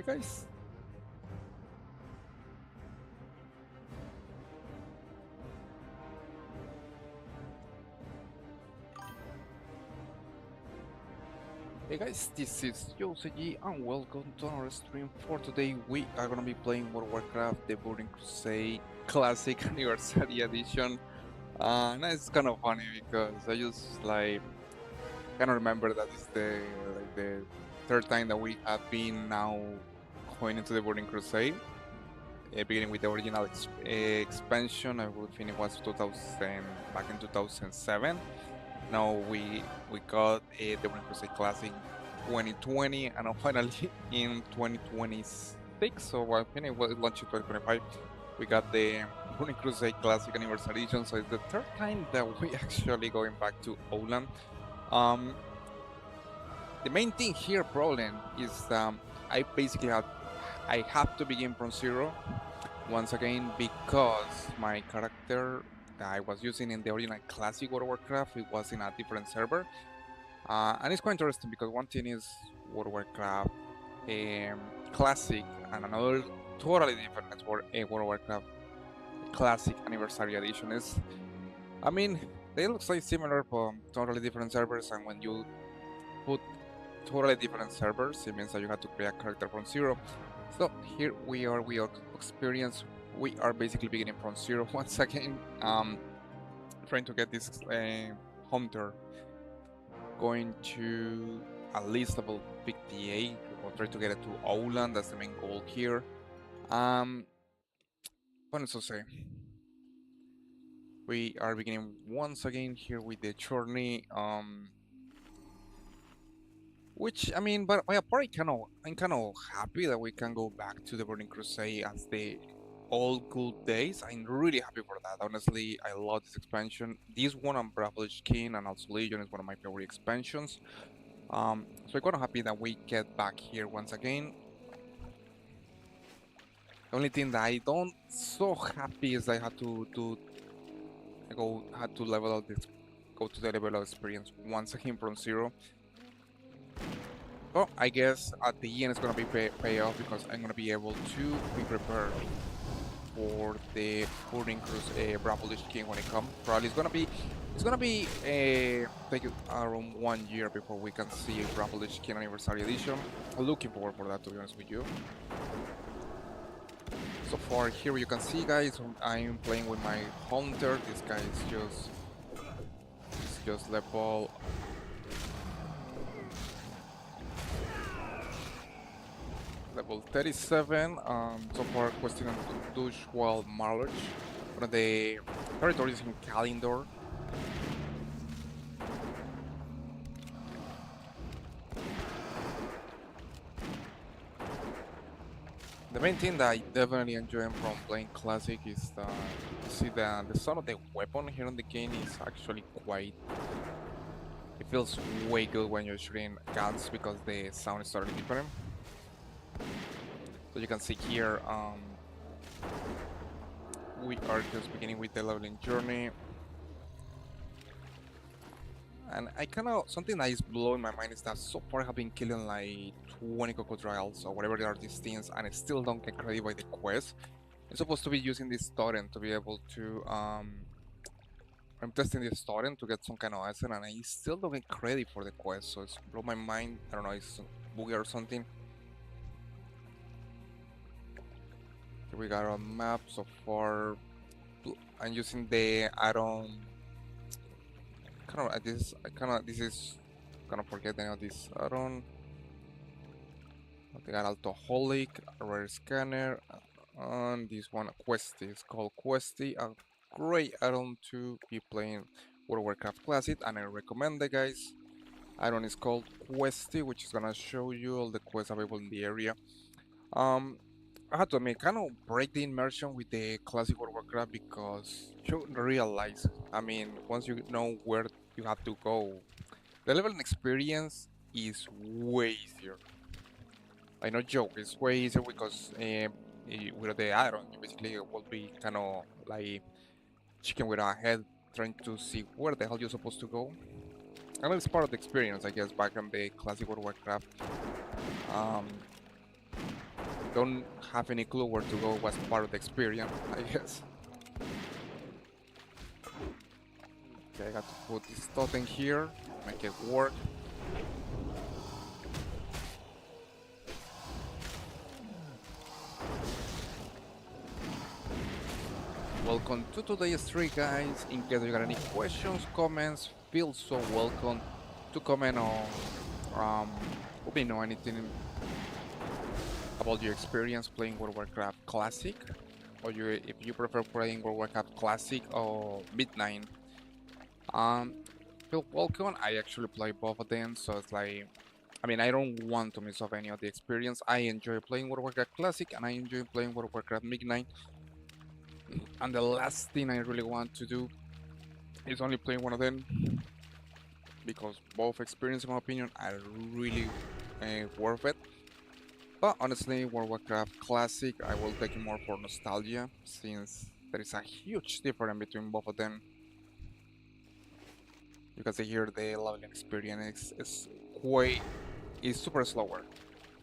Hey guys, this is Josegi and welcome to our stream. For today, we are gonna be playing World of Warcraft: The Burning Crusade Classic Anniversary Edition. And it's kind of funny because I just kind of remember that it's the third time that we have been now going into the Burning Crusade. Beginning with the original expansion, I would think it was 2000 back in 2007. Now we got the Burning Crusade Classic 2020, and now finally in 2026. So I think it was launched in 2025. We got the Burning Crusade Classic Anniversary Edition. So it's the third time that we actually going back to Outland. Um, the main thing here, problem is I basically have to begin from zero once again because my character that I was using in the original classic World of Warcraft, it was in a different server. And it's quite interesting because one thing is World of Warcraft Classic, and another totally different is World of Warcraft Classic Anniversary Edition. I mean, they look so similar but totally different servers, and when you put totally different servers, it means that you have to create a character from zero. So here we are experience. We are basically beginning from zero once again. Trying to get this hunter going to at least level 58 or try to get it to Outland. That's the main goal here. What else to say? We are beginning once again here with the journey. Which I mean, but my part, I'm kind of happy that we can go back to the Burning Crusade as the old good days. I'm really happy for that. Honestly, I love this expansion. This one on Bravelish King and also Legion is one of my favorite expansions. So I'm kind of happy that we get back here once again. The only thing that I don't so happy is I had to had to level up this, go to the level of experience once again from zero. Well, I guess at the end it's gonna be pay off because I'm gonna be able to be prepared for the Burning Cruise Bravelish King when it comes. Probably it's gonna be take around 1 year before we can see Bravelish King Anniversary Edition. I'm looking forward for that, to be honest with you. So far here you can see, guys, I'm playing with my hunter. This guy is just level 37. So far questing on Dushwal Marlach, one of the territories in Kalindor. The main thing that I definitely enjoy from playing Classic is the sound of the weapon here in the game is actually quite. It feels way good when you're shooting guns because the sound is totally different. So you can see here, we are just beginning with the leveling journey. And I something that is blowing my mind is that so far I have been killing like 20 crocodiles or whatever they are these things, and I still don't get credit by the quest. I'm supposed to be using this torrent to be able to, I'm testing this torrent to get some kind of asset, and I still don't get credit for the quest, so it's blown my mind. I don't know, it's buggy or something. Here we got our map so far. I'm using the add-on. This is gonna forget the name of this add-on. They got Alcoholic, Rare Scanner, and this one Questy. It's called Questy, a great add-on to be playing World of Warcraft Classic, and I recommend it, guys. Add-on is called Questy, which is gonna show you all the quests available in the area. I had to admit, kind of break the immersion with the classic World of Warcraft because you realize, I mean, once you know where you have to go, the leveling experience is way easier. I no joke, it's way easier because with the add-on, you basically will be kind of like chicken with a head trying to see where the hell you're supposed to go. And it's part of the experience, I guess, back in the classic World of Warcraft. don't have any clue where to go was part of the experience, I guess. Okay, I got to put this totem here, make it work. Welcome to today's stream, guys. In case you got any questions, comments, feel so welcome to comment on let me know anything about your experience playing World of Warcraft Classic, or if you prefer playing World of Warcraft Classic or Midnight. Um, feel welcome. I actually play both of them, so it's like, I mean, I don't want to miss off any of the experience. I enjoy playing World of Warcraft Classic, and I enjoy playing World of Warcraft Midnight. And the last thing I really want to do is only play one of them, because both experiences, in my opinion, are really worth it. But honestly, World of Warcraft Classic, I will take it more for nostalgia, since there is a huge difference between both of them. You can see here the leveling experience is super slower.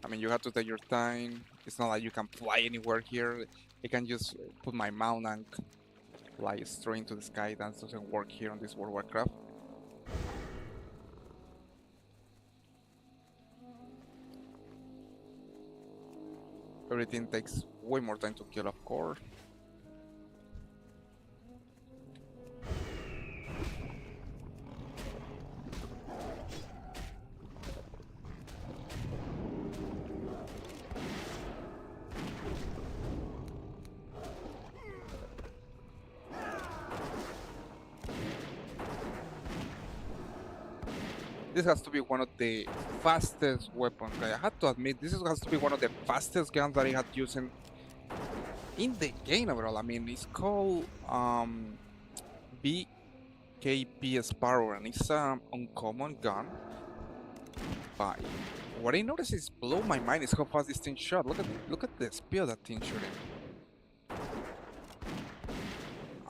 I mean, you have to take your time. It's not like you can fly anywhere here. I can just put my mount and fly straight into the sky. That doesn't work here on this World of Warcraft. Everything takes way more time to kill, of course. This has to be one of the fastest weapons. I had to admit, this has to be one of the fastest guns that I had using in the game overall. I mean, it's called BKP Sparrow, and it's an uncommon gun. But what I noticed is blow my mind is how fast this thing shot. Look at the speed of that thing shooting.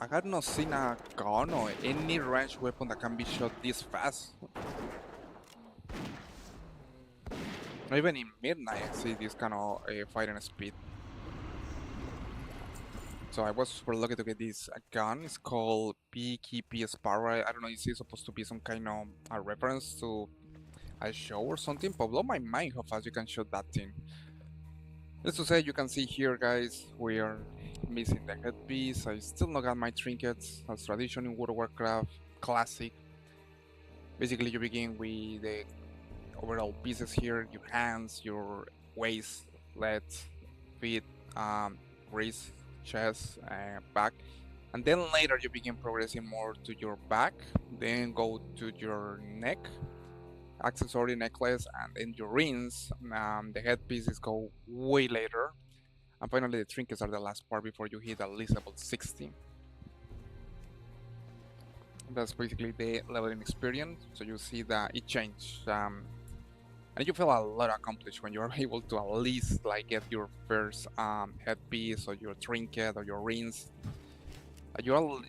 I had not seen a gun or any ranged weapon that can be shot this fast. Even in Midnight, I see this kind of fighting speed. So I was super lucky to get this gun. It's called BKP Sparrow. I don't know if it's supposed to be some kind of a reference to a show or something, but blow my mind how fast you can shoot that thing. Let's just say you can see here, guys, we are missing the headpiece. I still not got my trinkets as tradition in World of Warcraft Classic. Basically, you begin with the overall pieces here: your hands, your waist, legs, feet, wrist, chest, back. And then later you begin progressing more to your back, then go to your neck, accessory necklace, and then your rings. The headpieces go way later. And finally the trinkets are the last part before you hit at least level 60. That's basically the leveling experience. So you see that it changed. And you feel a lot accomplished when you're able to at least like get your first headpiece or your trinket or your rings. You're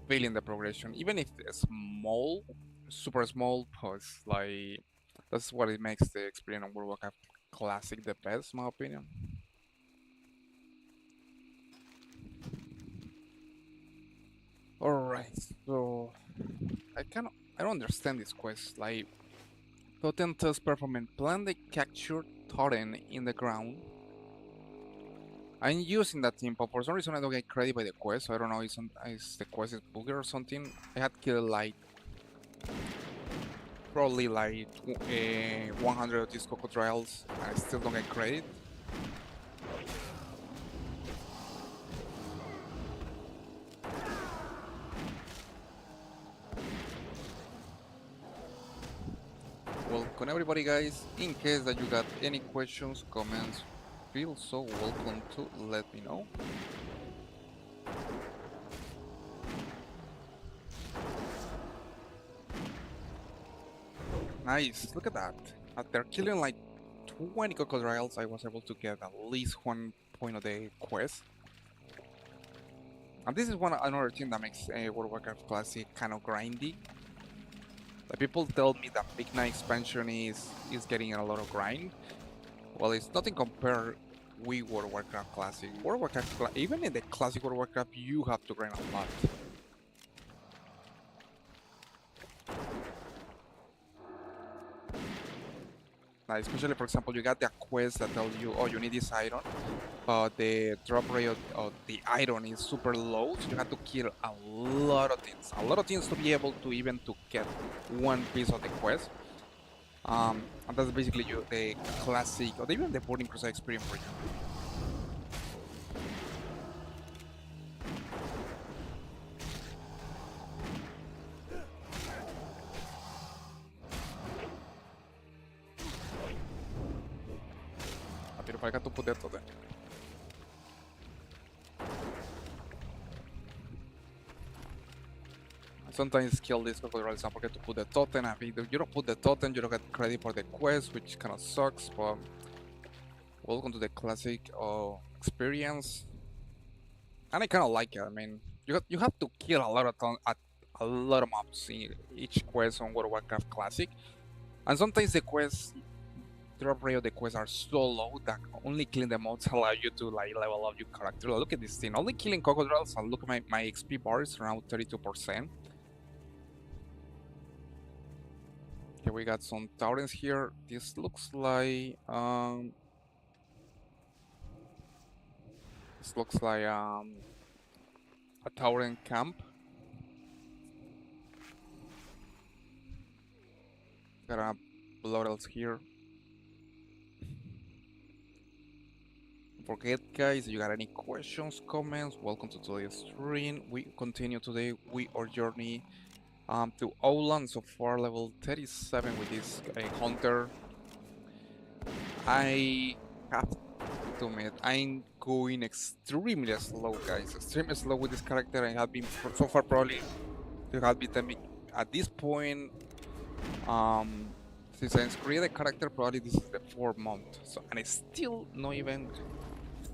feeling the progression, even if it's small, super small. Cause like that's what it makes the experience of World of Warcraft Classic the best, in my opinion. Alright, so I don't understand this quest. Like, totem test performance. Plant the captured totem in the ground. I'm using that team, but for some reason I don't get credit by the quest. So I don't know if the quest is bugger or something. I had killed like probably like 100 of these crocodiles, and I still don't get credit. Welcome everybody, guys. In case that you got any questions, comments, feel so welcome to let me know. Nice, look at that. After killing like 20 crocodiles, I was able to get at least 1 point of the quest. And this is another thing that makes World of Warcraft Classic kind of grindy. Like, people tell me that Big Night expansion is getting a lot of grind. Well, it's nothing compared World of Warcraft Classic. World of Warcraft, even in the classic World of Warcraft, you have to grind a lot. Especially, for example, you got the quest that tells you, oh, you need this iron, but the drop rate of the iron is super low, so you have to kill a lot of things to be able to even to get one piece of the quest. And that's basically the classic, or even the Burning Crusade experience for you. Pero para acá tu put the totem. Sometimes kill this crocodiles and forget to put the totem. I think you don't put the totem, you don't get credit for the quest, which kind of sucks, but welcome to the classic experience. And I kind of like it. I mean, you have to kill a lot of mobs in each quest on World of Warcraft Classic, and sometimes the quests drop rate of the quests are so low that only killing the mobs allow you to like level up your character. Look at this thing, only killing crocodiles, and look at my XP bar is around 32%. Okay, we got some taurens here. This looks like a tauren camp. Got a blood else here. Don't forget, guys, if you got any questions, comments, welcome to today's stream. We continue today with our journey to Outland. So far, level 37 with this hunter. I have to admit, I'm going extremely slow, guys. Extremely slow with this character. I have been so far probably you have been telling me at this point. Since I created the character, probably this is the 4th month. So and it's still not even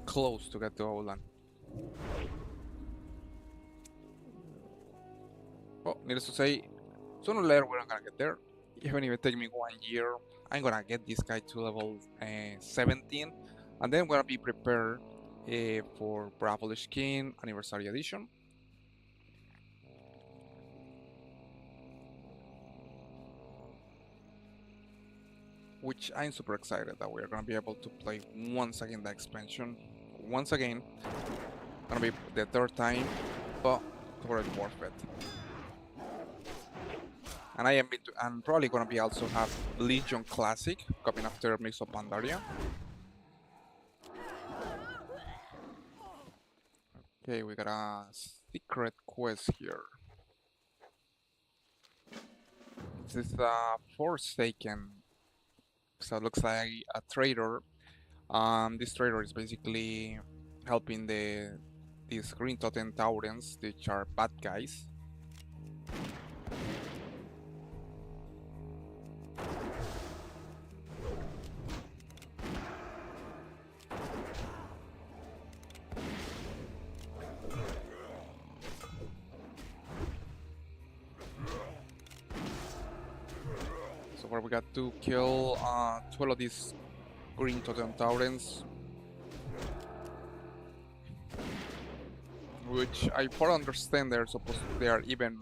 close to get to Outland. Well, needless to say, sooner or later we're not gonna get there. Even if it takes me 1 year, I'm gonna get this guy to level 17, and then we're gonna be prepared for Bravo King Anniversary Edition. Which I'm super excited that we're gonna be able to play once again the expansion. Once again, gonna be the 3rd time, but totally worth it. And I'm probably gonna be also have Legion Classic coming after Mix of Pandaria. Okay, we got a secret quest here. This is a Forsaken. So it looks like a trader. This trader is basically helping these Green Totem Taurens, which are bad guys. So far we got to kill 12 of these Green Totem Taurens, which I far understand they are even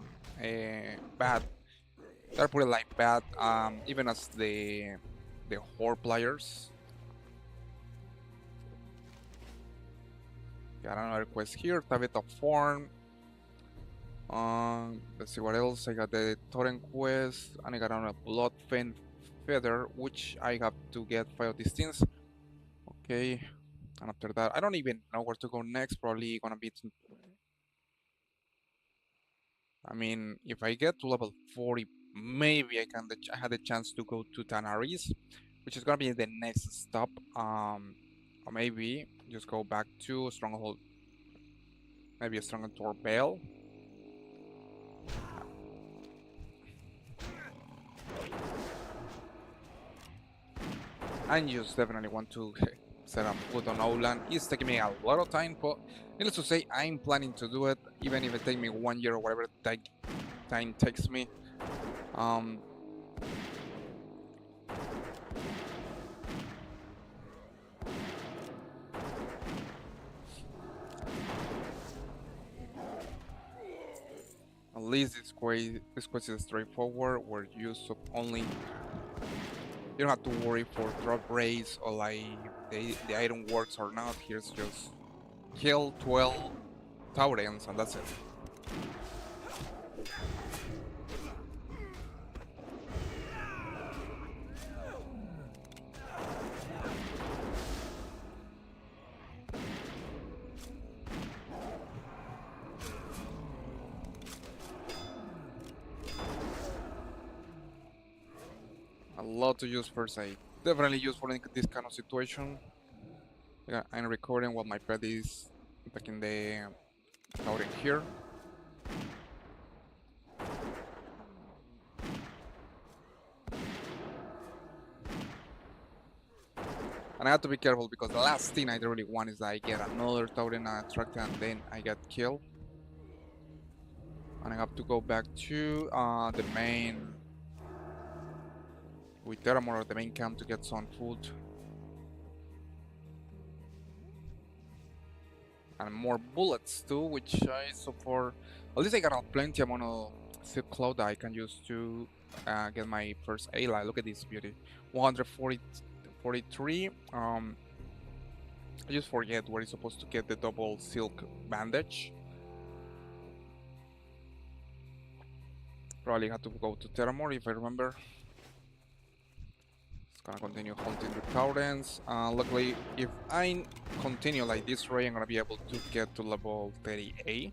bad. They're pretty like bad, even as the Horde players. Got another quest here, Tablet of Form. Let's see what else. I got the Torrent quest, and I got another Blood Feather, which I have to get 5 of these things. Okay, and after that, I don't even know where to go next. Probably gonna be. I mean, if I get to level 40, maybe I had a chance to go to Tanaris, which is gonna be the next stop. Or maybe just go back to Stronghold. Maybe a Stronghold Bale. I just definitely want to set up foot on Outland. It's taking me a lot of time, but needless to say, I'm planning to do it, even if it takes me 1 year or whatever time takes me. least this quest is straightforward, where you only you don't have to worry for drop rates or like the item works or not. Here's just kill 12 Taurens and that's it. A lot to use first aid. Definitely use for this kind of situation. Yeah, I'm recording while my pet is taking the Tauren here. And I have to be careful because the last thing I really want is that I get another Tauren attracted and then I get killed. And I have to go back to the main with Terramore or the main camp to get some food. And more bullets too, which I so far at least I got plenty amount of silk cloth that I can use to get my first A line. Look at this beauty. 143. I just forget where you're supposed to get the double silk bandage. Probably have to go to Terramore if I remember. It's gonna continue hunting the Taurens. Luckily, if I continue like this way, I'm gonna be able to get to level 30A.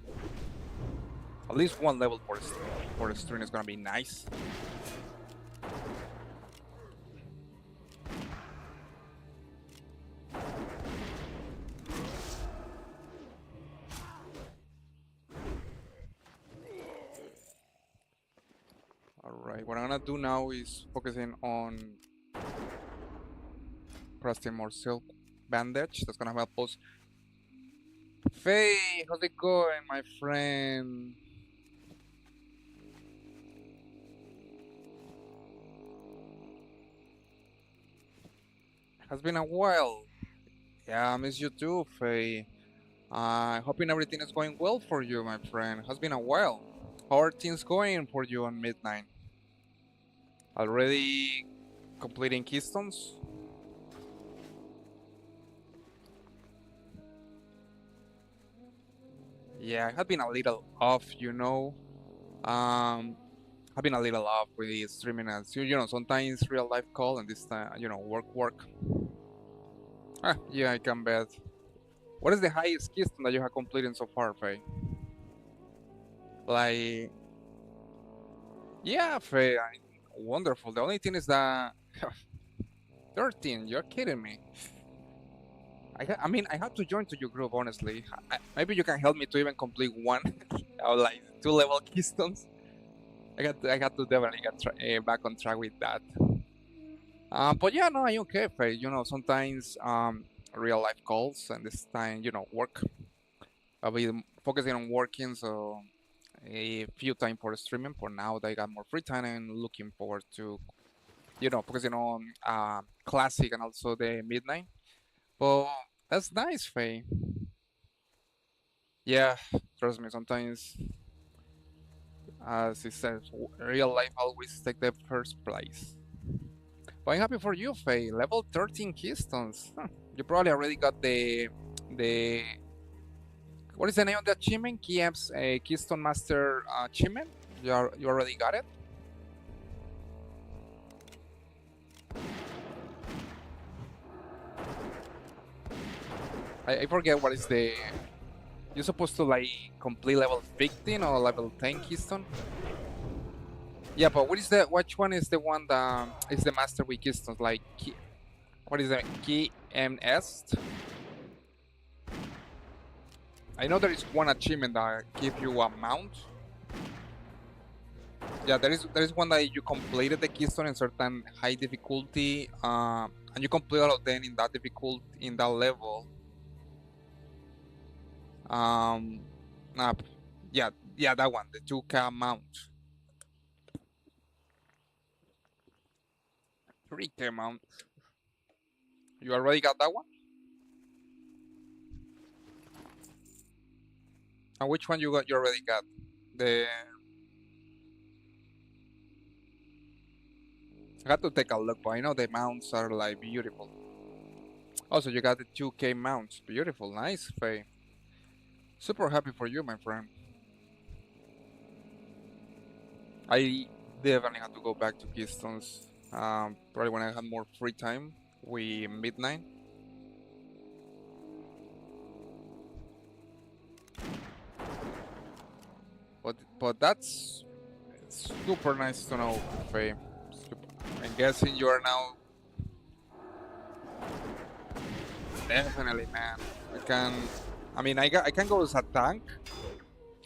At least one level for the stream is gonna be nice. Alright, what I'm gonna do now is focusing on crafting more silk bandage. That's gonna help us. Faye, how's it going, my friend? Has been a while. Yeah, I miss you too, Faye. Hoping everything is going well for you, my friend. Has been a while. How are things going for you on Midnight? Already completing keystones? Yeah, I have been a little off, you know. I've been a little off with the streaming as you know, sometimes real life call and this time, you know, work. Yeah, I can bet. What is the highest keystone that you have completed so far, Faye? Like, yeah, Faye, wonderful. The only thing is that 13. You're kidding me. I mean, I have to join to your group, honestly. Maybe you can help me to even complete one or like 2-level keystones. I got to definitely get back on track with that. But yeah, no, I'm okay, Faye. You know, sometimes real life calls and this time, you know, work. I'll be focusing on working, so a few time for streaming. For now, that I got more free time and looking forward to, you know, focusing on classic and also the midnight. But that's nice, Faye. Yeah, trust me. Sometimes, as he says, real life always take the first place. But I'm happy for you, Faye. Level 13 keystones. Huh. You probably already got the what is the name of the achievement? Kiev's Keystone Master achievement. You already got it. I forget what is the. You're supposed to like complete level 15 or level 10 keystone. Yeah, but which one is the one that is the master with keystones? Like, what is the key MS? I know there is one achievement that give you a mount. Yeah, there is one that you completed the keystone in certain high difficulty, and you complete all of them in that in that level. Nah, yeah, that one, the 2K mount. 3K mount. You already got that one? And which one you already got? The I had to take a look, but I know the mounts are like beautiful. Also, you got the 2K mounts. Beautiful, nice, Faye. Super happy for you, my friend. I definitely had to go back to Keystones. Probably when I had more free time. We midnight. But that's super nice to know, Faye. I'm guessing you are now definitely, man. I can. I mean, I can go as a tank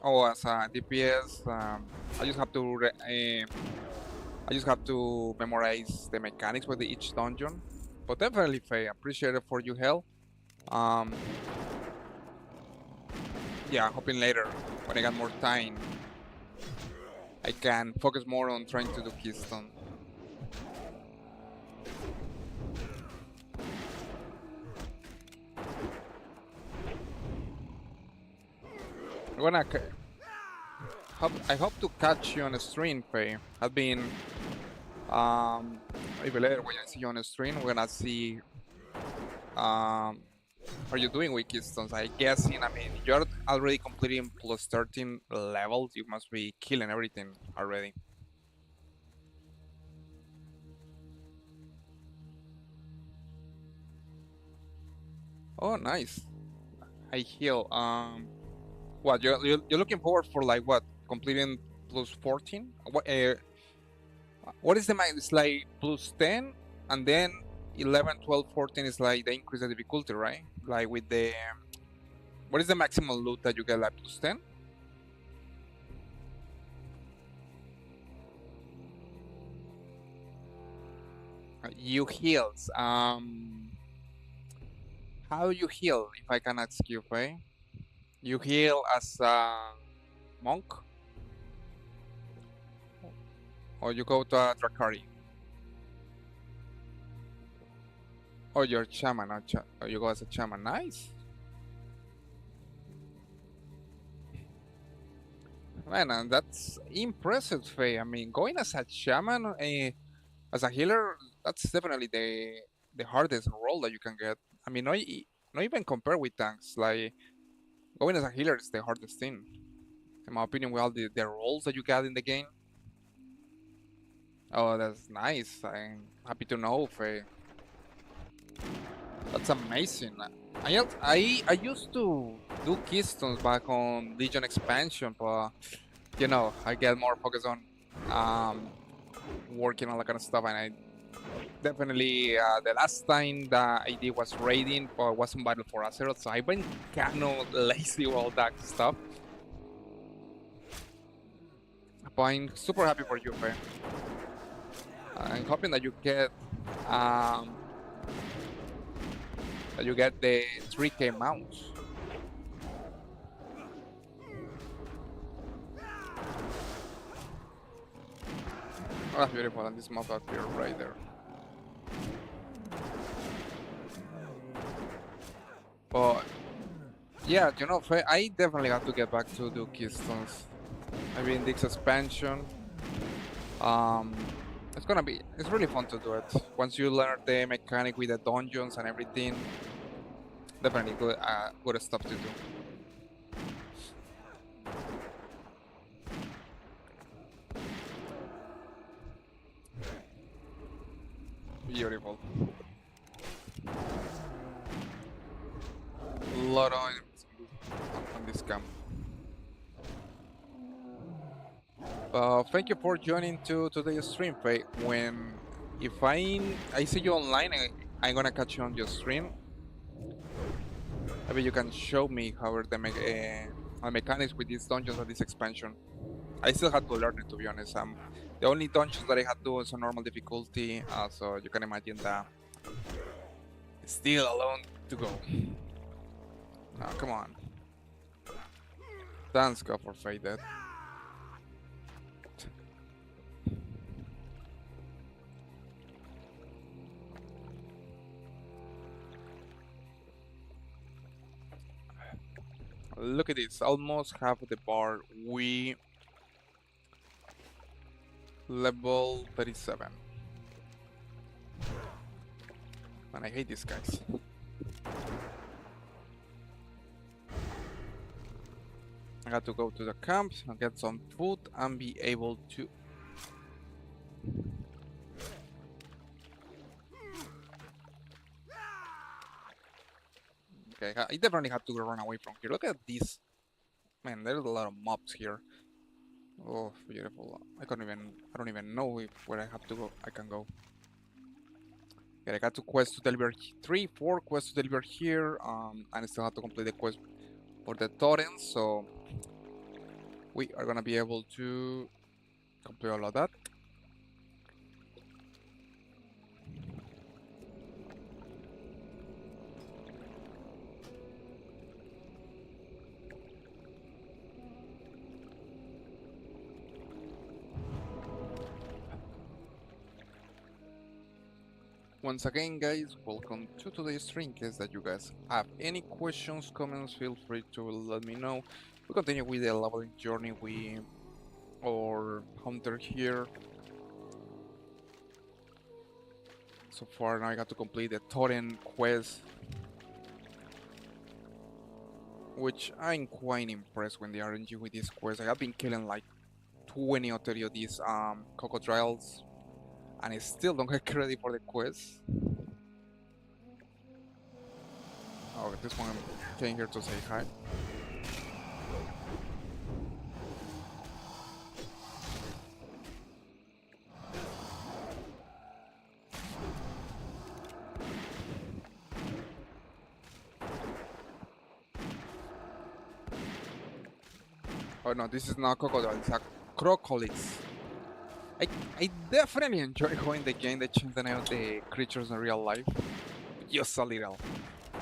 or as a DPS. I just have to. I just have to memorize the mechanics with each dungeon. But definitely, Faye, appreciate it for your help. Um, yeah, hoping later when I got more time, I can focus more on trying to do Keystone. I'm gonna. I hope to catch you on a stream, Faye. I've been. Maybe later when I see you on a stream, we're gonna see. How are you doing with Keystones? I guessing. I mean, you're already completing plus 13 levels. You must be killing everything already. Oh, nice. I heal. What you're looking forward for like what? Completing plus 14? What is the max? It's like plus 10, and then 11, 12, 14 is like the increase the difficulty, right? Like with the what is the maximum loot that you get? Like plus 10? You heals. How you heal? If I can ask you, right? You heal as a monk, or you go to a Drakari, or you're shaman, or you go as a shaman. Nice. Man, and that's impressive, Faye. I mean, going as a shaman, as a healer, that's definitely the hardest role that you can get. I mean, not even compare with tanks. Like going as a healer is the hardest thing, in my opinion. With all the roles that you get in the game. Oh, that's nice. I'm happy to know, Faye. That's amazing. I used to do keystones back on Legion expansion, but you know, I get more focused on um, working on that kind of stuff, and I definitely the last time that I did was raiding, but it wasn't battle for Azeroth, so I've been kind of lazy with all that stuff. But I'm super happy for you, Faye. I'm hoping that um, you get the 3K mounts. Oh, that's beautiful, and this mob appear right there. But yeah, you know, I definitely have to get back to do keystones. I mean, this expansion, um, it's really fun to do it. Once you learn the mechanic with the dungeons and everything, definitely good stuff to do. Beautiful. A lot of on this camp. Thank you for joining to today's stream, Faye. If I see you online, I'm gonna catch you on your stream. Maybe you can show me how are the mechanics with these dungeons or this expansion. I still had to learn it, to be honest. The only dungeons that I had to was a normal difficulty, so you can imagine that still alone to go. Oh, come on. Thanks God for faded. Look at this, almost half of the bar. We level 37. And I hate these guys. I got to go to the camp and get some food and be able to... Okay, I definitely have to run away from here. Look at this. Man, there's a lot of mobs here. Oh, beautiful. I don't even know where I have to go. I can go. Okay, I got 2 quests to deliver, 4 quests to deliver here. And I still have to complete the quest for the totems, so we are gonna be able to complete all of that. Once again, guys, welcome to today's stream. In case that you guys have any questions, comments, feel free to let me know. We continue with the leveling journey. Our hunter here. So far now I got to complete the totem quest, which I'm quite impressed with the RNG with this quest. I have been killing like 20 or 30 of these crocodiles, and I still don't get credit for the quest. Oh, this one came here to say hi. Oh no, this is not crocodile, it's a crocolids. I definitely enjoy going the game that change the name of the creatures in real life. Just a little.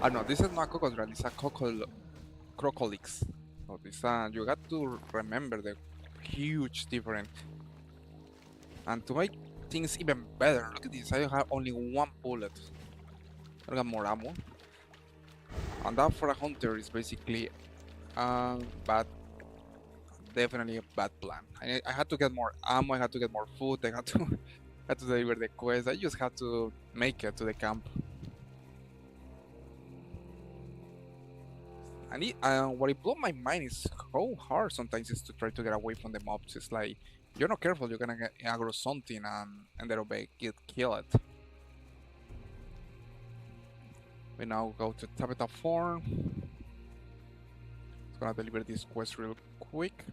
Oh no, this is not crocodile, it's a crocolids. So this you got to remember the huge difference. And to make things even better, look at this, I have only 1 bullet. I got more ammo. And that for a hunter is basically bad. Definitely a bad plan. I had to get more ammo, I had to get more food, I had to had to deliver the quest. I just had to make it to the camp. And what it blew my mind is how hard sometimes it's to try to get away from the mobs. It's like, you're not careful, you're gonna get aggro something and they'll get killed. We now go to Tabitha Farm. It's gonna deliver this quest real quick.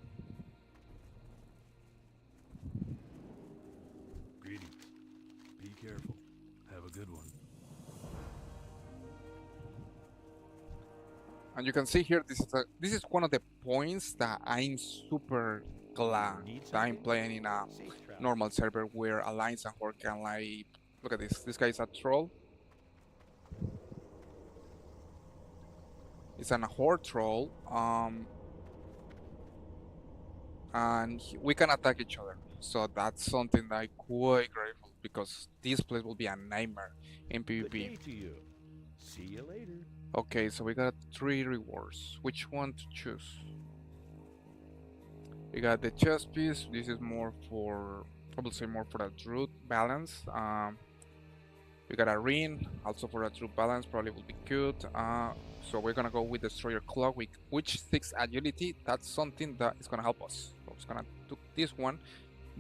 Greetings. Be careful. Have a good one. And you can see here, this is one of the points that I'm super glad that I'm playing in a normal server where Alliance and Horde can like, look at this. This guy is a troll. It's an Horde troll. And we can attack each other. So that's something that I'm quite grateful, because this place will be a nightmare in PvP. Good day to you. See you later. Okay, so we got 3 rewards. Which one to choose? We got the chest piece. This is more for, I would say more for a druid balance. We got a ring, also for a druid balance, probably will be good. So we're gonna go with Destroyer Cloak, which 6 agility. That's something that is gonna help us. So I'm gonna do this one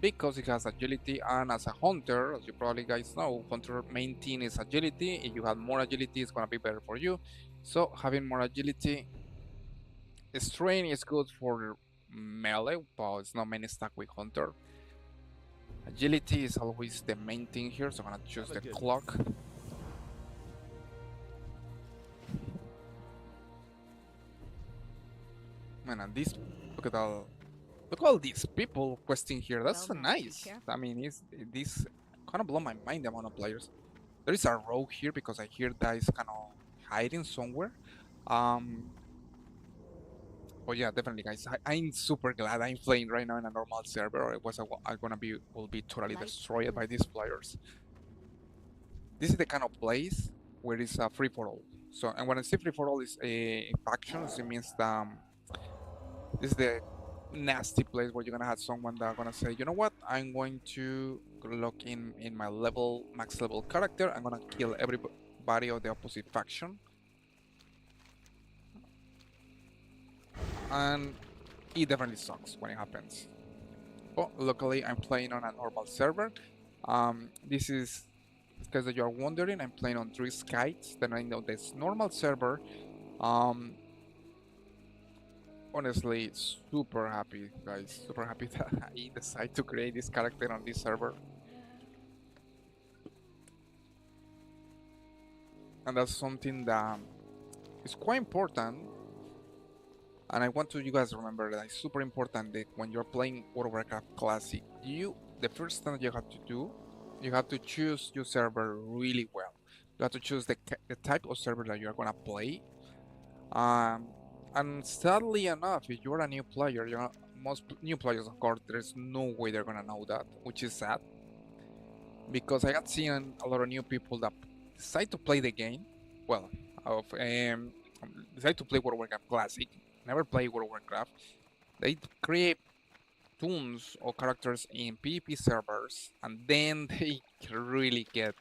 because it has agility, and as a hunter, as you probably guys know, hunter main thing is agility. If you have more agility, it's gonna be better for you. So having more agility, strain is good for melee, but it's not many stack with hunter. Agility is always the main thing here, so I'm gonna choose the clock. Man, and this, look at all these people questing here. That's so nice. I mean, this kind of blow my mind, the amount of players. There is a rogue here because I hear that is kind of hiding somewhere. But yeah, definitely, guys. I'm super glad I'm playing right now in a normal server, or I'm gonna will be totally destroyed by these players. This is the kind of place where it's a free for all. So, and when I say free for all is a factions, it means that this is the nasty place where you're gonna have someone that's gonna say, you know what, I'm going to lock in my max level character. I'm gonna kill body of the opposite faction. And it definitely sucks when it happens. But luckily, I'm playing on a normal server. This is, in case that you are wondering, I'm playing on 3 skies. Then I know this normal server. Um, Honestly, super happy, guys. Super happy that I decided to create this character on this server. And that's something that is quite important. And I want to you guys remember that it's super important that when you're playing World of Warcraft Classic, the first thing that you have to do, you have to choose your server really well. You have to choose the type of server that you're gonna play. Um, and sadly enough, if you're a new player, most new players, of course, there's no way they're gonna know that, which is sad. Because I have seen a lot of new people that decide to play the game, well, of decide to play World of Warcraft Classic, never play World of Warcraft. They create toons or characters in PvP servers, and then they really get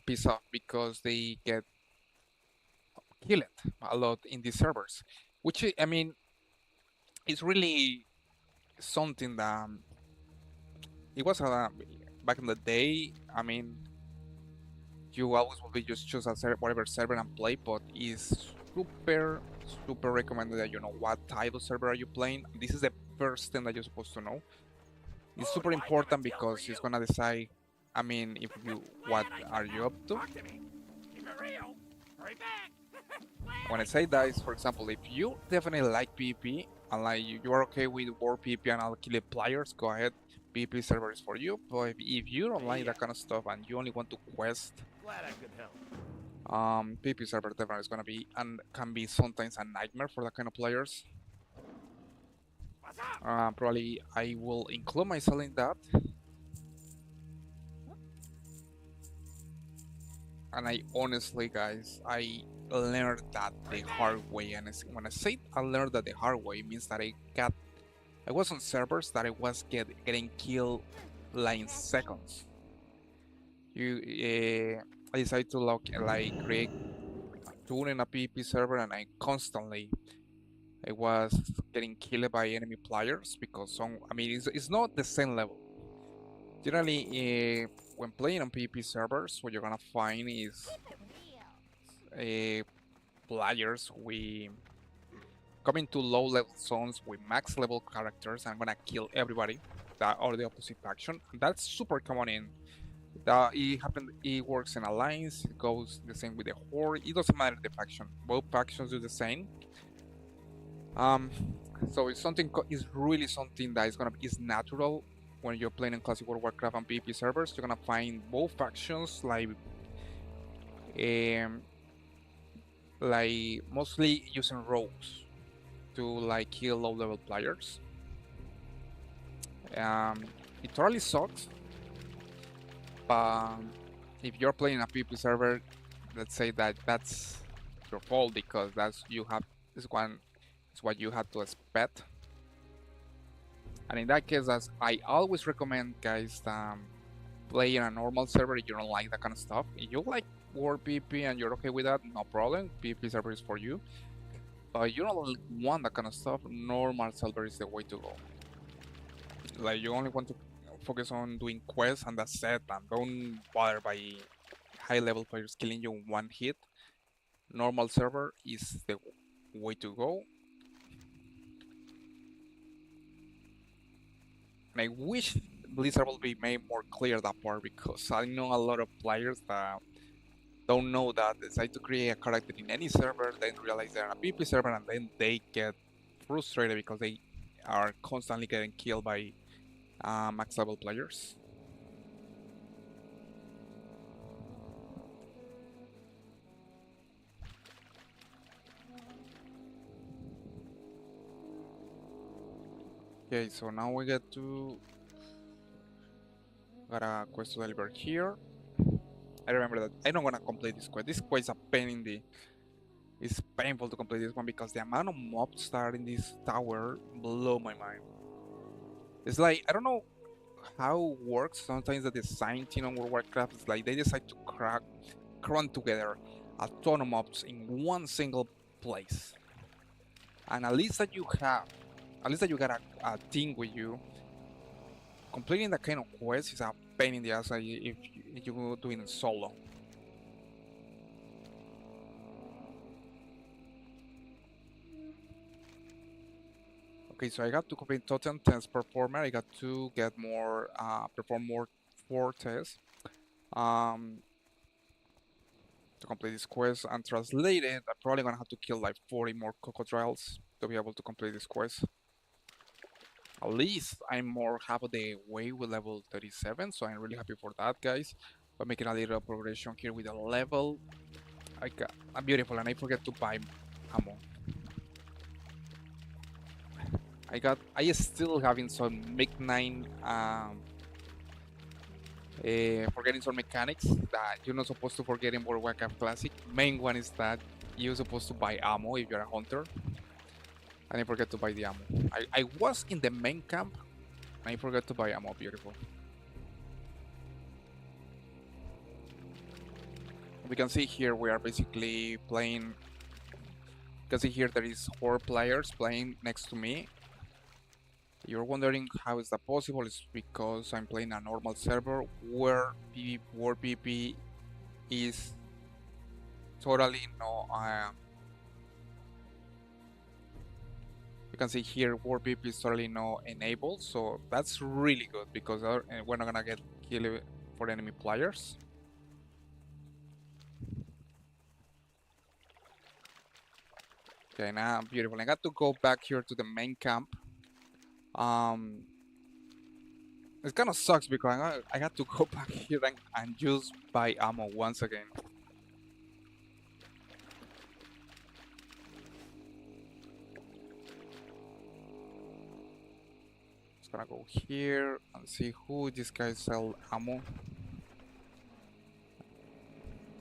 pissed off because they get killed a lot in these servers, which I mean is really something that it was back in the day. I mean, you always will be just choose a whatever server and play, but it's super recommended that you know what type of server are you playing. This is the first thing that you're supposed to know. It's super important because it's gonna decide. I mean, if you what are you up to? When I say that is, for example, if you definitely like PvP and like you are okay with war PvP and alkylate players, go ahead. PvP server is for you. But if you don't like that kind of stuff and you only want to quest, PvP server definitely is gonna be and can be sometimes a nightmare for that kind of players. Probably I will include myself in that. And I honestly, guys, I learned that the hard way. And when I say I learned that the hard way, it means that I was on servers that I was getting killed like in seconds. I decided to like create a tool in a PvP server, and I was getting killed by enemy players because I mean, it's not the same level. Generally, when playing on PvP servers, what you're gonna find is uh, players we coming to low level zones with max level characters. I'm gonna kill everybody that are the opposite faction. And that's super common in that it works in alliance, it goes the same with the horde, it doesn't matter the faction. Both factions do the same. Um so it's really something that is natural when you're playing in classic World of Warcraft and PvP servers. You're gonna find both factions um like mostly using rogues to like kill low level players. It totally sucks, but if you're playing a PvP server, let's say that that's your fault because is what you had to expect. And in that case, as I always recommend, guys, play in a normal server if you don't like that kind of stuff. If you like war PvP and you're okay with that, no problem. PvP server is for you. But you don't want that kind of stuff, normal server is the way to go. Like you only want to focus on doing quests and that's it, and don't bother by high level players killing you in one hit. Normal server is the way to go. And I wish Blizzard will be made more clear that part because I know a lot of players that don't know that decide to create a character in any server, then realize they're on a PvP server, and then they get frustrated because they are constantly getting killed by max level players. Okay, so now we got a quest to deliver here. I remember that I don't wanna complete this quest. This quest is a pain in the. It's painful to complete this one because the amount of mobs that are in this tower blow my mind. It's like I don't know how it works. Sometimes the design team on World of Warcraft is like they decide to crack cram together a ton of mobs in one single place. And at least that you got a team with you. Completing that kind of quest is a pain in the ass if you do it solo. Okay, so I got to complete totem test performer. I got to get more, perform more 4 tests. To complete this quest and translate it, I'm probably gonna have to kill like 40 more crocodiles to be able to complete this quest. At least I'm more half of the way with level 37, so I'm really happy for that, guys. But making a little progression here with a level. I'm beautiful, and I forget to buy ammo. I still having some Mech 9 forgetting some mechanics that you're not supposed to forget in World of Warcraft Classic. Main one is that you're supposed to buy ammo if you're a hunter. And I forget to buy the ammo. I was in the main camp and I forgot to buy ammo. Beautiful. We can see here we are basically playing. You can see here there is 4 players playing next to me. You're wondering how is that possible? It's because I'm playing a normal server where PvP is totally no. You can see here war PvP is totally not enabled, so that's really good because we're not gonna get killed for enemy players. Okay, now beautiful. I got to go back here to the main camp. It kind of sucks because I got to go back here and just buy ammo once again. Just gonna go here and see who this guy sell ammo.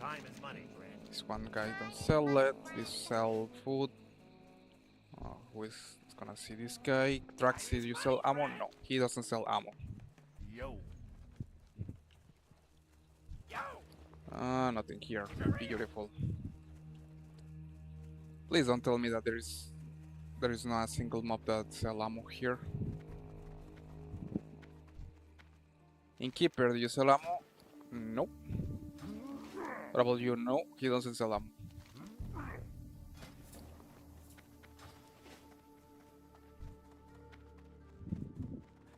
Time is money, friend. This one guy don't sell it. This sell food. Who is gonna see this guy? Draxi, you sell ammo? No, he doesn't sell ammo. Yo. Nothing here. Beautiful. Please don't tell me that there is not a single mob that sell ammo here. Innkeeper, do you sell ammo? Nope. What about you? No, he doesn't sell ammo.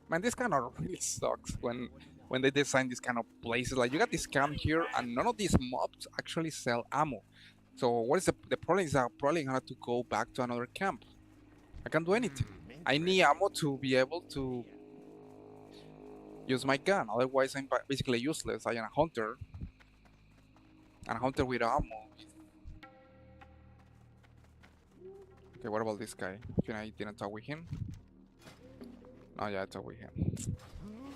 Man, this kind of really sucks when they design this kind of places. Like, you got this camp here, and none of these mobs actually sell ammo. So what is the problem? Is that I'm probably gonna have to go back to another camp. I can't do anything. I need ammo to be able to use my gun. Otherwise, I'm basically useless. I am a hunter, and a hunter with ammo. Okay, what about this guy? Can I didn't talk with him? Oh yeah, I talked with him.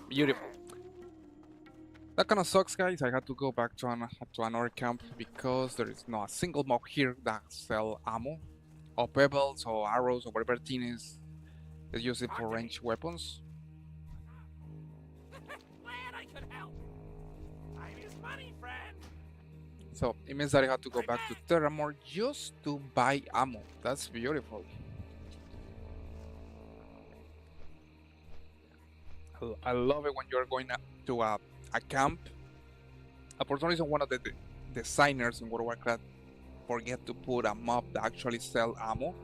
Beautiful. That kind of sucks, guys. I had to go back to another camp because there is not a single mob here that sell ammo, or pebbles, or arrows, or whatever thing is used for ranged weapons. Glad I could help. Time is money, friend. So it means that I had to go back to Terramore just to buy ammo. That's beautiful. I love it when you're going to a camp. For some reason, one of the designers in World of Warcraft forget to put a mob that actually sell ammo.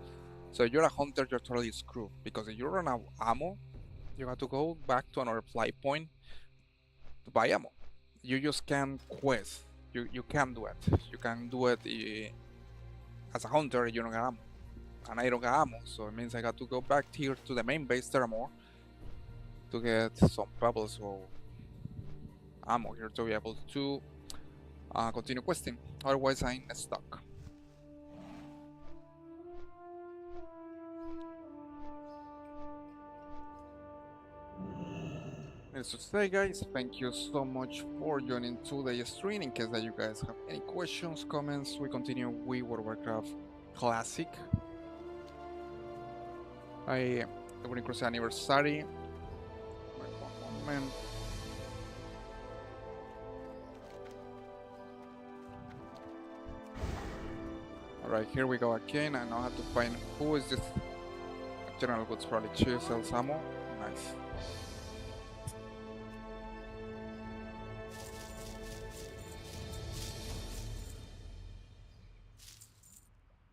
So if you're a hunter, you're totally screwed. Because if you run out of ammo, you have to go back to another flight point to buy ammo. You just can't quest. You can't do it. You can do it as a hunter, you don't got ammo. And I don't got ammo, so it means I got to go back here to the main base, Terramore, to get some pebbles or ammo here to be able to continue questing. Otherwise, I'm stuck. Needless to say, guys, thank you so much for joining today's stream. In case that you guys have any questions, comments, we continue with World of Warcraft Classic. The Burning Crusade anniversary. One moment. Right, here we go again. I now have to find who is this. General Goods probably sells ammo. Nice.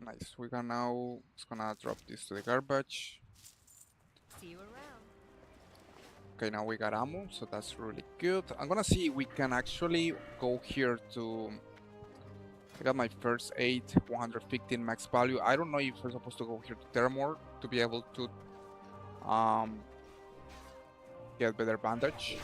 Nice. We're gonna now it's gonna drop this to the garbage. See you around. Okay, now we got ammo, so that's really good. I'm gonna see if we can actually go here to. I got my first aid, 115 max value. I don't know if we're supposed to go here to Terramore to be able to get better bandage.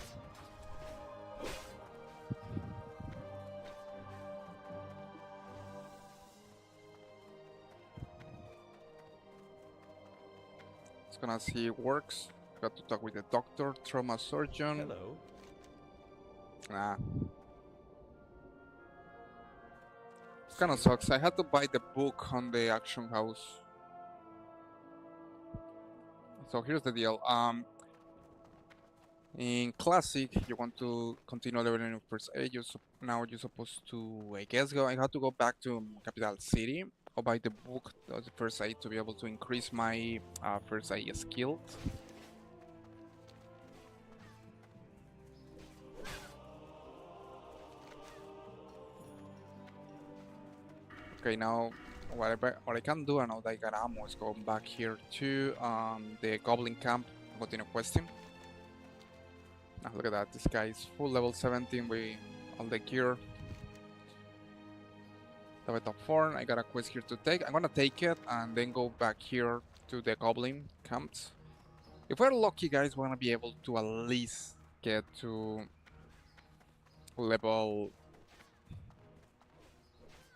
It's gonna see it works. Got to talk with the doctor, trauma surgeon. Hello. Nah. Kind of sucks. I had to buy the book on the auction house. So here's the deal. In classic, you want to continue leveling your first aid. Now you're supposed to, I guess, I have to go back to capital city or buy the book of the first aid to be able to increase my first aid skill. Okay, now what I can do, and now that I got ammo, is go back here to the Goblin Camp and continue questing. Now look at that, this guy is full level 17 with all the gear. The top 4, I got a quest here to take. I'm gonna take it and then go back here to the Goblin Camps. If we're lucky, guys, we're gonna be able to at least get to level.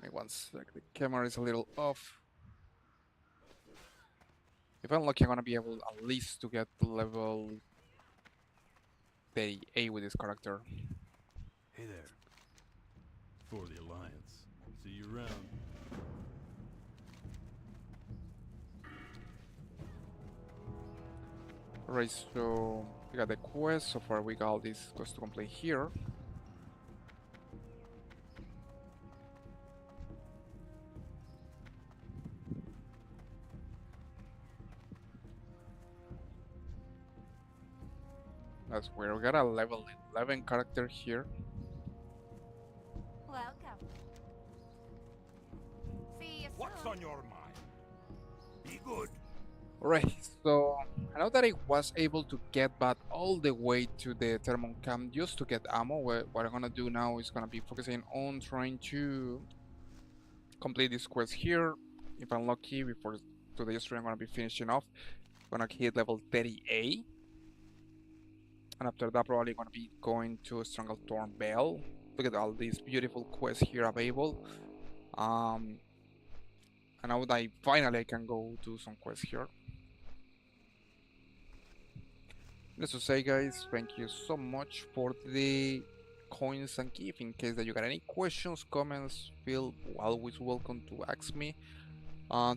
Wait one sec, the camera is a little off. If I'm lucky, I'm gonna be able at least to get to level 38 with this character. Hey there. For the Alliance. See you around. Alright, so we got the quest. So far we got all these quests to complete here. That's where we got a level 11 character here. Welcome. See you What's soon. on your mind? Be good. Alright, so I know that I was able to get back all the way to the Thermon Camp just to get ammo. What I'm gonna do now is gonna be focusing on trying to complete this quest here. If I'm lucky, before today's stream, I'm gonna be finishing off. Gonna hit level 38. And after that, probably gonna be going to Stranglethorn Bell. Look at all these beautiful quests here available. And now that finally I can go do some quests here. Just to say, guys, thank you so much for the coins and gift. In case that you got any questions, comments, feel always welcome to ask me.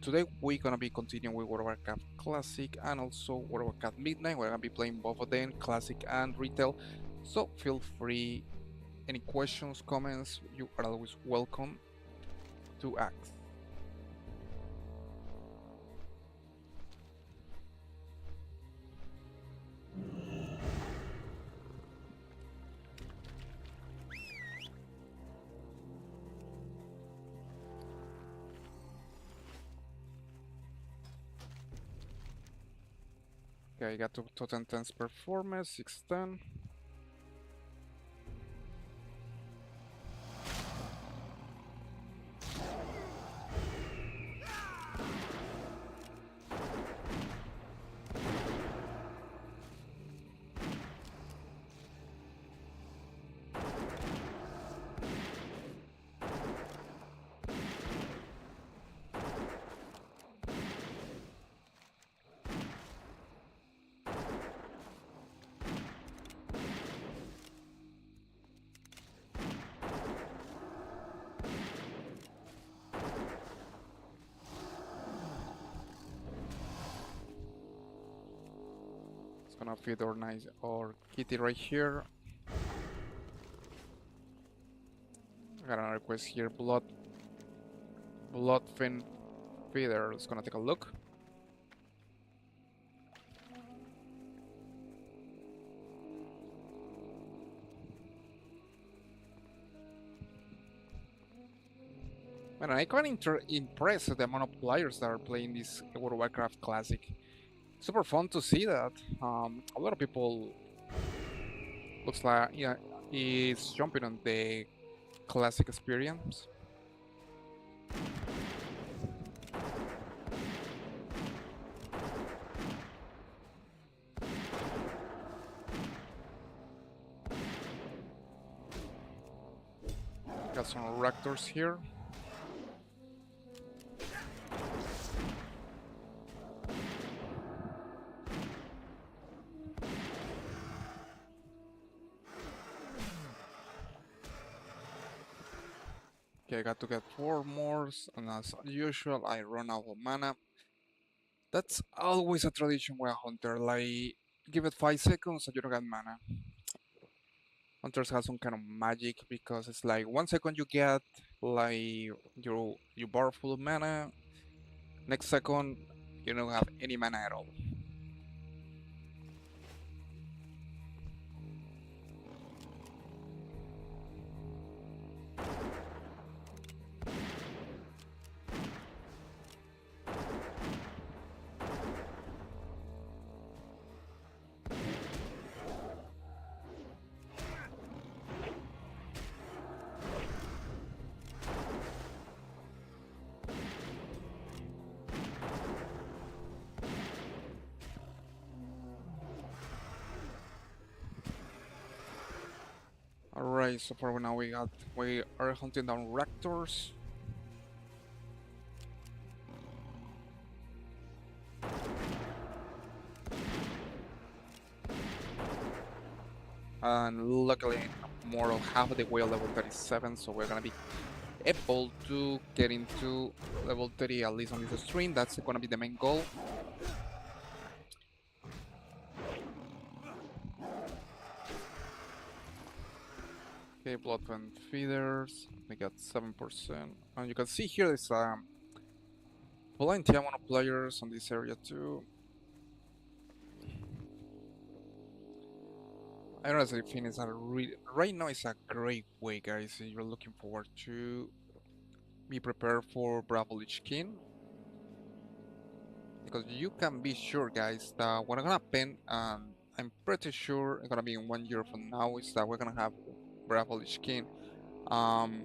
Today we're gonna be continuing with World of Warcraft Classic and also World of Warcraft Midnight. We're gonna be playing both of them, Classic and Retail. So feel free, any questions, comments, you are always welcome to ask. Okay, I got to total intense performance, 610. Gonna feed our nice or kitty right here. I got another quest here, Bloodfin feeder. Let's gonna take a look. Man, I can't impress the amount of players that are playing this World of Warcraft Classic. Super fun to see that. A lot of people looks like yeah is jumping on the classic experience. Got some reactors here. Okay, I got to get 4 more, and as usual, I run out of mana. That's always a tradition with a hunter, like, give it 5 seconds and you don't get mana. Hunters have some kind of magic because it's like 1 second you get, like, your bar full of mana, next second you don't have any mana at all. Alright, so for now we are hunting down raptors. And luckily I'm more than half of the way level 37, so we're gonna be able to get into level 30 at least on this stream. That's gonna be the main goal. Okay, blood and feeders. We got 7%. And you can see here there's plenty amount of players on this area too. I honestly think it's right now it's a great way, guys. If you're looking forward to be prepared for Bravo Lich King, because you can be sure, guys, that what's gonna happen, and I'm pretty sure it's gonna be in 1 year from now, is that we're gonna have Bravo Lich King. We're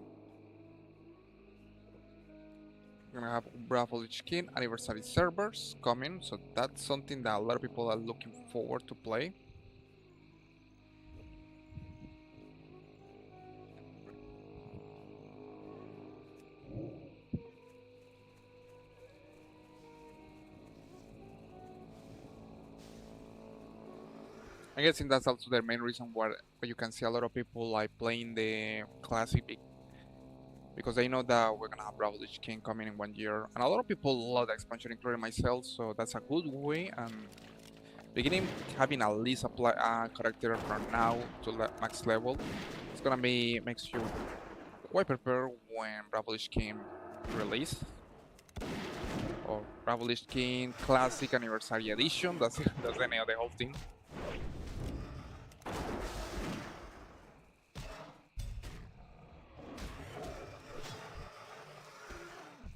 gonna have Bravo Lich King anniversary servers coming, so that's something that a lot of people are looking forward to play. I guess that's also the main reason why you can see a lot of people like playing the classic because they know that we're gonna have Bravo Lich King coming in 1 year, and a lot of people love the expansion, including myself. So that's a good way, and beginning having at least a character from now to max level, it's gonna makes you quite prepared when Bravo Lich King release. Or Bravo Lich King Classic Anniversary Edition. That's the name of the whole thing.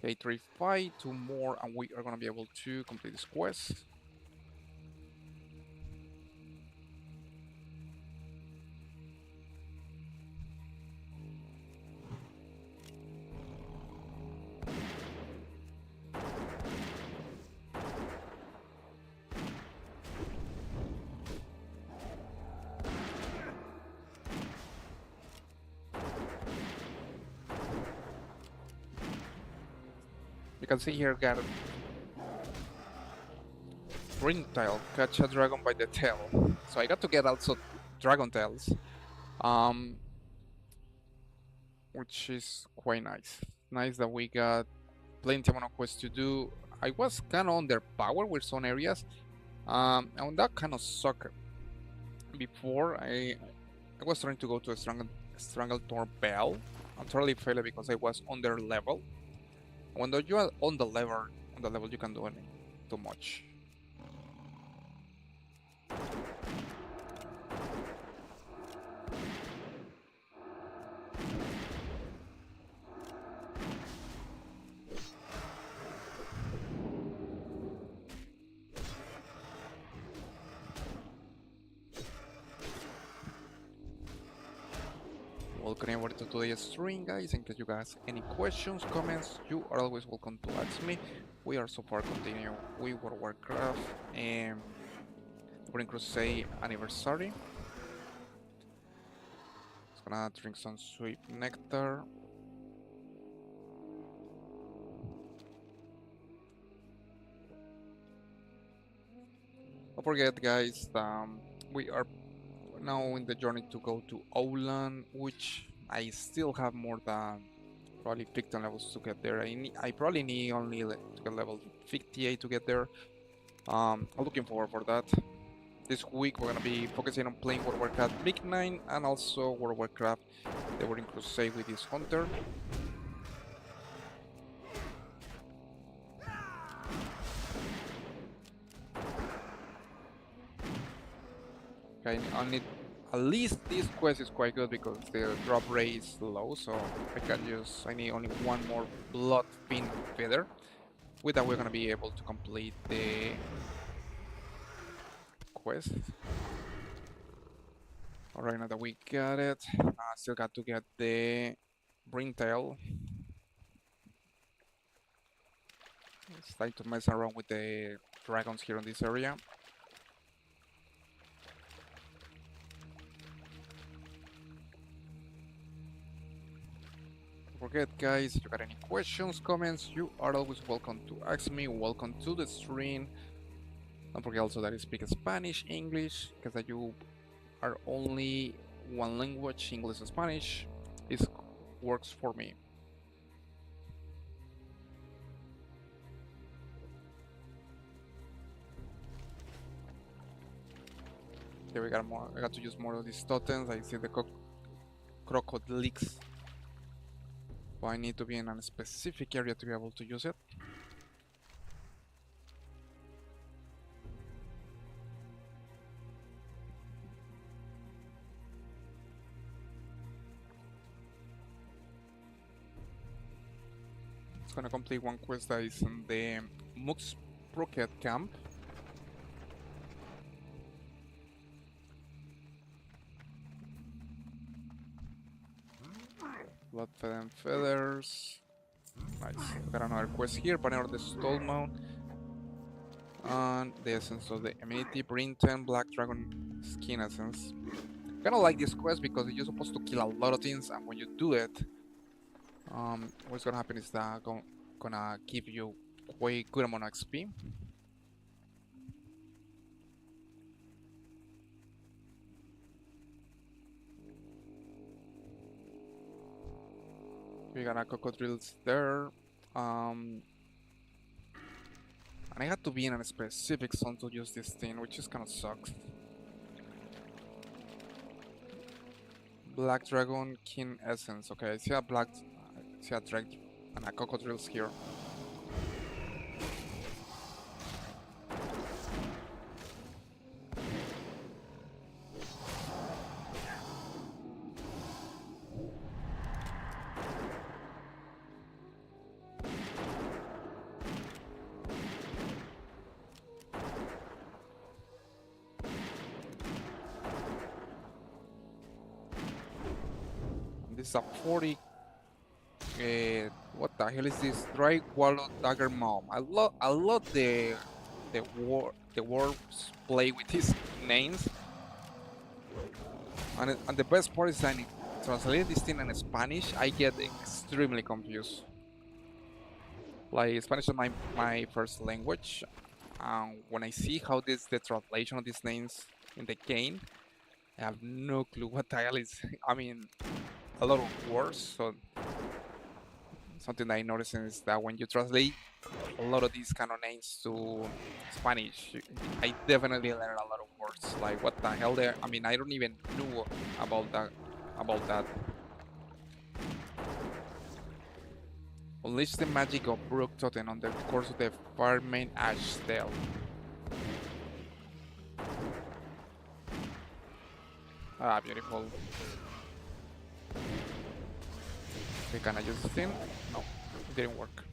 Okay, 3 fight, 2 more, and we are gonna be able to complete this quest. You can see here, got Green Tail, catch a dragon by the tail. So I got to get also dragon tails, which is quite nice. Nice that we got plenty amount of quests to do. I was kind of underpowered with some areas, and that kind of sucked. Before I was trying to go to a Strangletor Bell. I totally failed because I was under level. When you are on the level, you can do any too much. Welcome everybody to today's stream, guys. In case you guys any questions, comments, you are always welcome to ask me. We are so far continuing with World of Warcraft and Burning Crusade anniversary. Just gonna drink some sweet nectar. Don't forget, guys, we are now in the journey to go to Outland, which I still have more than probably 15 levels to get there. I probably need only to get level 58 to get there. I'm looking forward for that. This week we're gonna be focusing on playing World of Warcraft Midnight and also World of Warcraft The Burning Crusade with this hunter. Okay, I need at least this quest is quite good because the drop rate is low, so I need only one more blood fin feather. With that we're gonna be able to complete the quest. Alright, now that we got it, still got to get the Brintail. It's time to mess around with the dragons here in this area. Don't forget, guys, if you got any questions, comments, you are always welcome to ask me. Welcome to the stream. Don't forget also that I speak Spanish, English, because that you are only one language, English and Spanish. This works for me. Okay, we got more. I got to use more of these totems. I see the crocodilics. But I need to be in a specific area to be able to use it. It's gonna complete one quest that is in the Mux Proket camp. Blood and feathers. Nice. Got another quest here, Banner of the Stallmount. And the essence of the amenity, Brinton, Black Dragon Skin Essence. Kinda like this quest because you're supposed to kill a lot of things, and when you do it, what's gonna happen is that gonna give you quite good amount of XP. We got a crocodiles there. And I had to be in a specific zone to use this thing, which just kind of sucks. Black Dragon King Essence. Okay, I see a dragon and a crocodiles here. This is a 40. What the hell is this? Dry Wallow Dagger Mom. I love the words play with these names. And the best part is that translating this thing in Spanish, I get extremely confused. Like Spanish is my first language. When I see how the translation of these names in the game, I have no clue what the hell is. I mean, a lot of words. So something that I noticed is that when you translate a lot of these kind of names to Spanish, I definitely learned a lot of words. Like what the hell there? I mean, I don't even know about that. Unleash the magic of Brook Totem on the course of the Fire Main Ash Tail. Ah, beautiful. Okay, can I use this thing? No, it didn't work.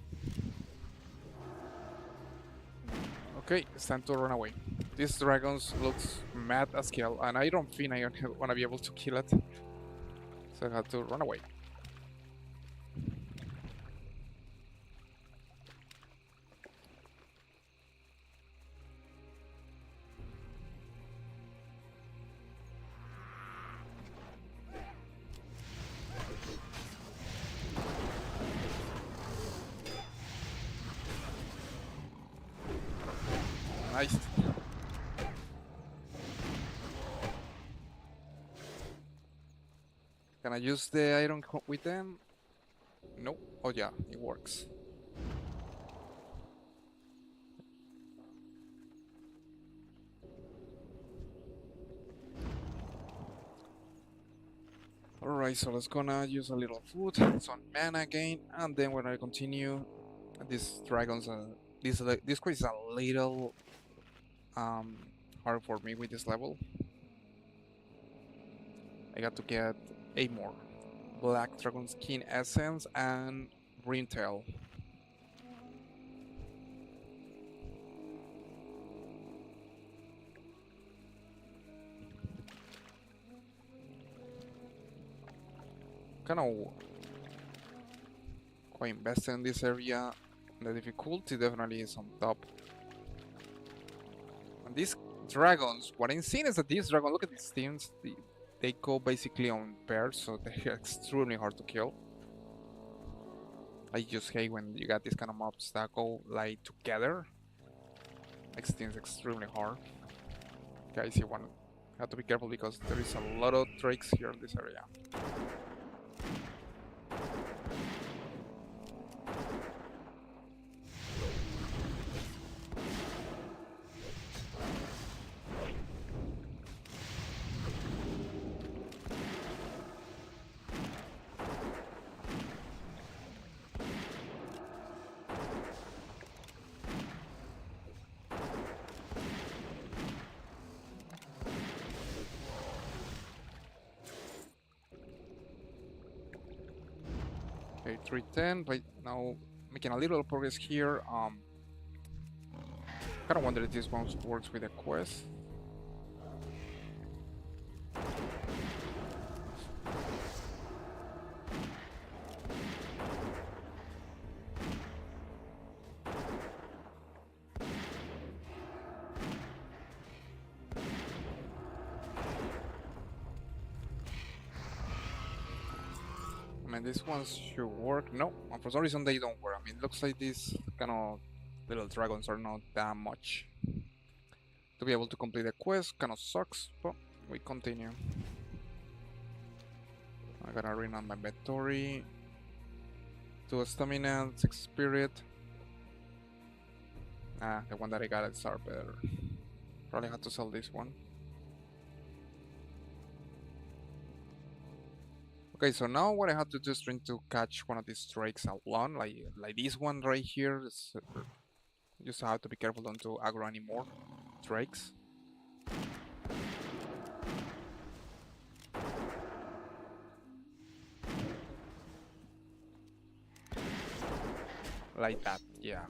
Okay, it's time to run away. This dragon looks mad as hell, and I don't think I wanna be able to kill it. So I have to run away. Nice. Can I use the iron with them? Nope. Oh yeah, it works. Alright, so let's gonna use a little food, some mana again, and then when I continue, these dragons, this quest is a little hard for me with this level. I got to get 8 more. Black Dragon Skin Essence and Green Tail. Kind of quite invested in this area. The difficulty definitely is on top. And these dragons, what I'm seeing is that these dragons, look at these teams, they go basically on pairs, so they're extremely hard to kill. I just hate when you got these kind of mobs that go like together. Makes things extremely hard. Guys, you want have to be careful because there is a lot of drakes here in this area. Okay, 310, but now making a little progress here. Kind of wonder if this one works with a quest. I mean, these ones should work. No, for some reason they don't work. I mean, it looks like these kind of little dragons are not that much. To be able to complete the quest kind of sucks, but we continue. I gotta read on my inventory. 2 stamina, 6 spirit. Ah, the one that I got is better. Probably have to sell this one. Okay, so now what I have to do is trying to catch one of these drakes alone, like this one right here. Just have to be careful not to aggro any more drakes. Like that, yeah.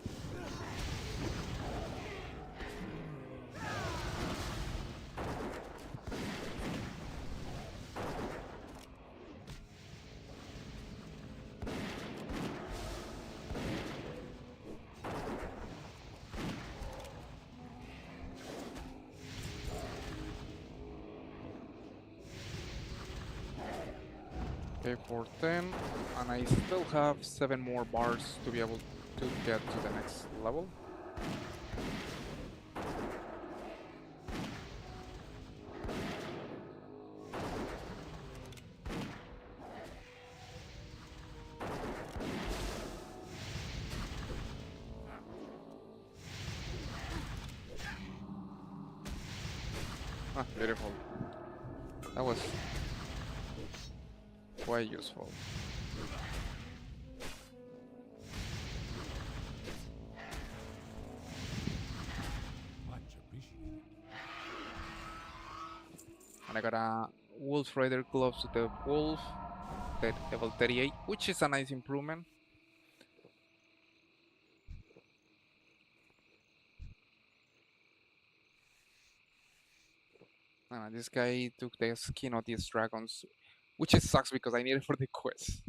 Okay, 410, and I still have 7 more bars to be able to get to the next level. Ah, beautiful. That was quite useful. I got a Wolf Rider gloves with the wolf, that level 38, which is a nice improvement. This guy took the skin of these dragons, which it sucks because I need it for the quest.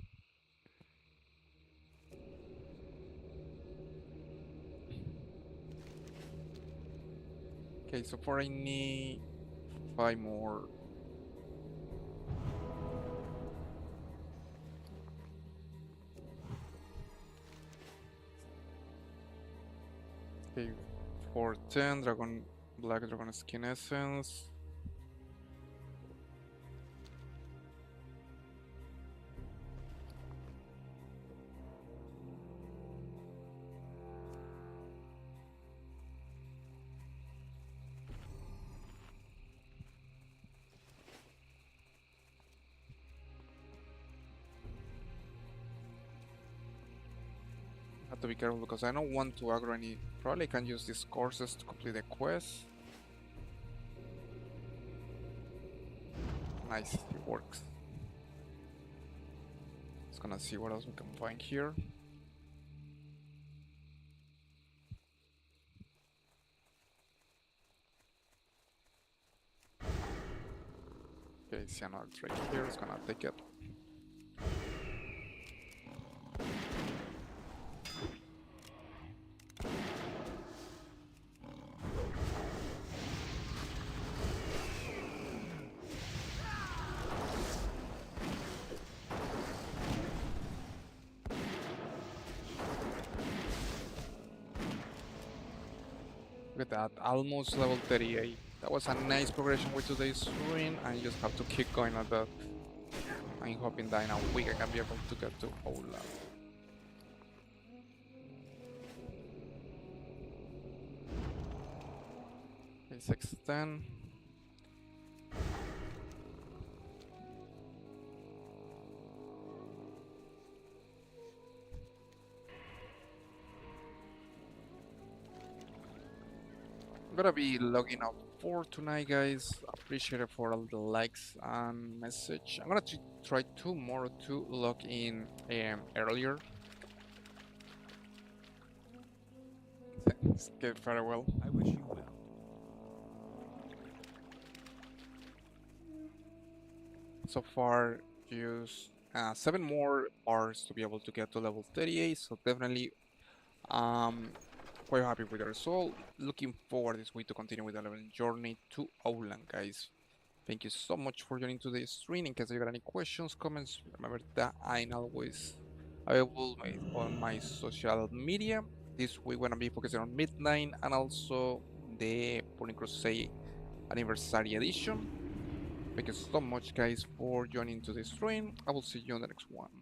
Okay, so far I need 5 more. Okay, for 10 black dragon skin essence. Have to be careful because I don't want to aggro any. Probably can use these courses to complete the quest. Nice, it works. Just gonna see what else we can find here. Okay, see another trade here. It's gonna take it. Look at that, almost level 38. That was a nice progression with today's ruin, and you just have to keep going at that. I'm hoping that in a week I can be able to get to Outland. Okay, 610. I'm gonna be logging off for tonight, guys. Appreciate it for all the likes and message. I'm gonna try tomorrow to log in earlier. Okay, farewell. I wish you well. So far, use 7 more bars to be able to get to level 38. So definitely, quite happy with the result. Looking forward this week to continue with the leveling journey to Outland, guys. Thank you so much for joining today's stream. In case you got any questions, comments, remember that I'm always available on my social media. This week we're gonna be focusing on Midnight and also the Burning Crusade Anniversary Edition. Thank you so much, guys, for joining today's stream. I will see you on the next one.